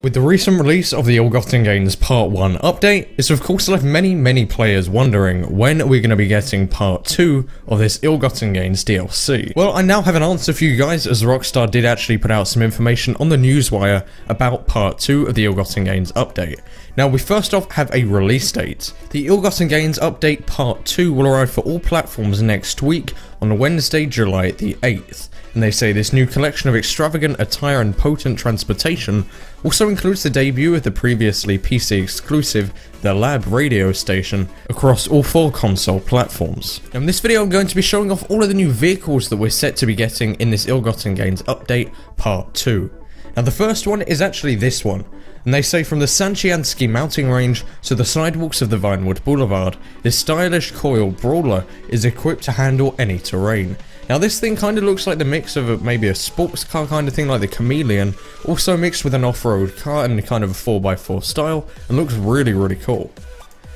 With the recent release of the Ill-Gotten Games Part 1 update, it's of course left many players wondering when we're going to be getting Part 2 of this Ill-Gotten Games DLC. Well, I now have an answer for you guys, as Rockstar did actually put out some information on the newswire about Part 2 of the Ill-Gotten Games update. Now, we first off have a release date. The Ill-Gotten Games update Part 2 will arrive for all platforms next week on Wednesday, July the 8th. And they say this new collection of extravagant attire and potent transportation also includes the debut of the previously PC exclusive The Lab radio station across all 4 console platforms. Now in this video I'm going to be showing off all of the new vehicles that we're set to be getting in this Ill-Gotten Games update Part 2. Now the first one is actually this one, and they say from the Sanchiansky mountain range to the sidewalks of the Vinewood Boulevard, this stylish coil brawler is equipped to handle any terrain. Now this thing kind of looks like the mix of maybe a sports car kind of thing like the Chameleon, also mixed with an off-road car and kind of a 4x4 style, and looks really cool.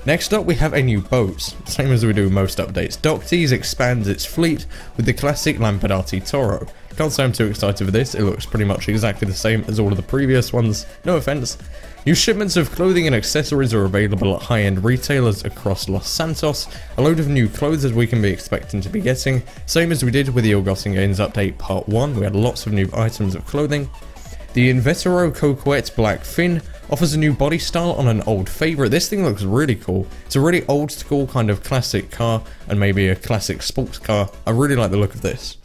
Next up we have a new boat, same as we do most updates. Doctees expands its fleet with the classic Lampadati Toro. Can't say I'm too excited for this, it looks pretty much exactly the same as all of the previous ones, no offense. New shipments of clothing and accessories are available at high-end retailers across Los Santos, a load of new clothes as we can be expecting to be getting, same as we did with the Ill-Gotten Games update Part 1, we had lots of new items of clothing. The Invetero Coquette Black Fin offers a new body style on an old favourite. This thing looks really cool. It's a really old school kind of classic car and maybe a classic sports car. I really like the look of this.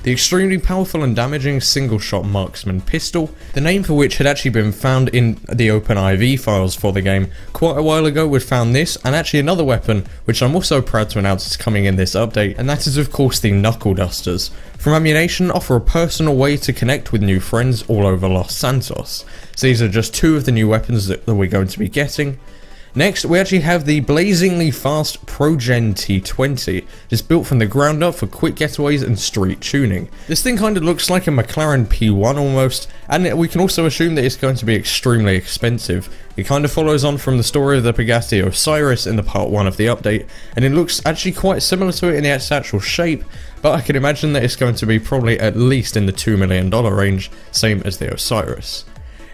The extremely powerful and damaging single-shot marksman pistol, the name for which had actually been found in the OpenIV files for the game quite a while ago. We found this and actually another weapon which I'm also proud to announce is coming in this update, and that is of course the Knuckledusters. From ammunition, offer a personal way to connect with new friends all over Los Santos. So these are just 2 of the new weapons that we're going to be getting. Next, we actually have the blazingly fast ProGen T20, just built from the ground up for quick getaways and street tuning. This thing kind of looks like a McLaren P1 almost, and we can also assume that it's going to be extremely expensive. It kind of follows on from the story of the Pagani Osiris in the Part 1 of the update, and it looks actually quite similar to it in its actual shape, but I can imagine that it's going to be probably at least in the $2 million range, same as the Osiris.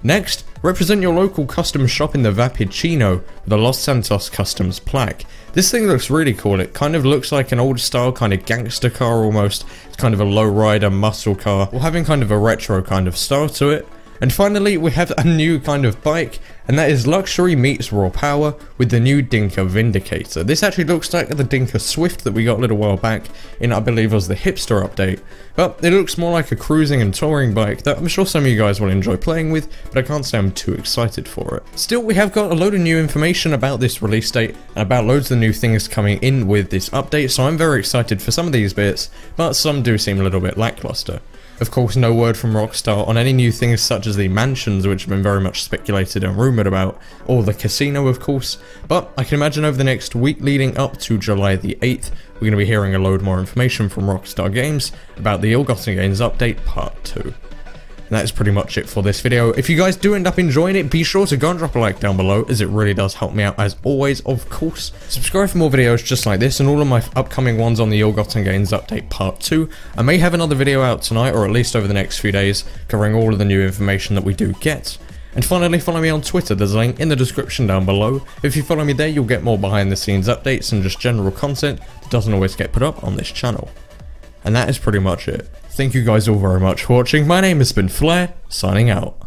Next, represent your local custom shop in the Vapicino with a Los Santos Customs plaque. This thing looks really cool. It kind of looks like an old style kind of gangster car almost. It's kind of a lowrider muscle car, or having kind of a retro kind of style to it. And finally, we have a new kind of bike, and that is luxury meets raw power with the new Dinka Vindicator. This actually looks like the Dinka Swift that we got a little while back in, I believe, was the hipster update. But it looks more like a cruising and touring bike that I'm sure some of you guys will enjoy playing with, but I can't say I'm too excited for it. Still, we have got a load of new information about this release date and about loads of the new things coming in with this update, so I'm very excited for some of these bits, but some do seem a little bit lackluster. Of course, no word from Rockstar on any new things such as the mansions, which have been very much speculated and rumoured about, or the casino of course, but I can imagine over the next week leading up to July the 8th, we're going to be hearing a load more information from Rockstar Games about the Ill-Gotten Games update Part 2. And that is pretty much it for this video. If you guys do end up enjoying it, be sure to go and drop a like down below, as it really does help me out as always, of course. Subscribe for more videos just like this and all of my upcoming ones on the Ill-Gotten Games update Part 2. I may have another video out tonight, or at least over the next few days, covering all of the new information that we do get. And finally, follow me on Twitter, there's a link in the description down below. If you follow me there, you'll get more behind the scenes updates and just general content that doesn't always get put up on this channel. And that is pretty much it. Thank you guys all very much for watching. My name has been Flair, signing out.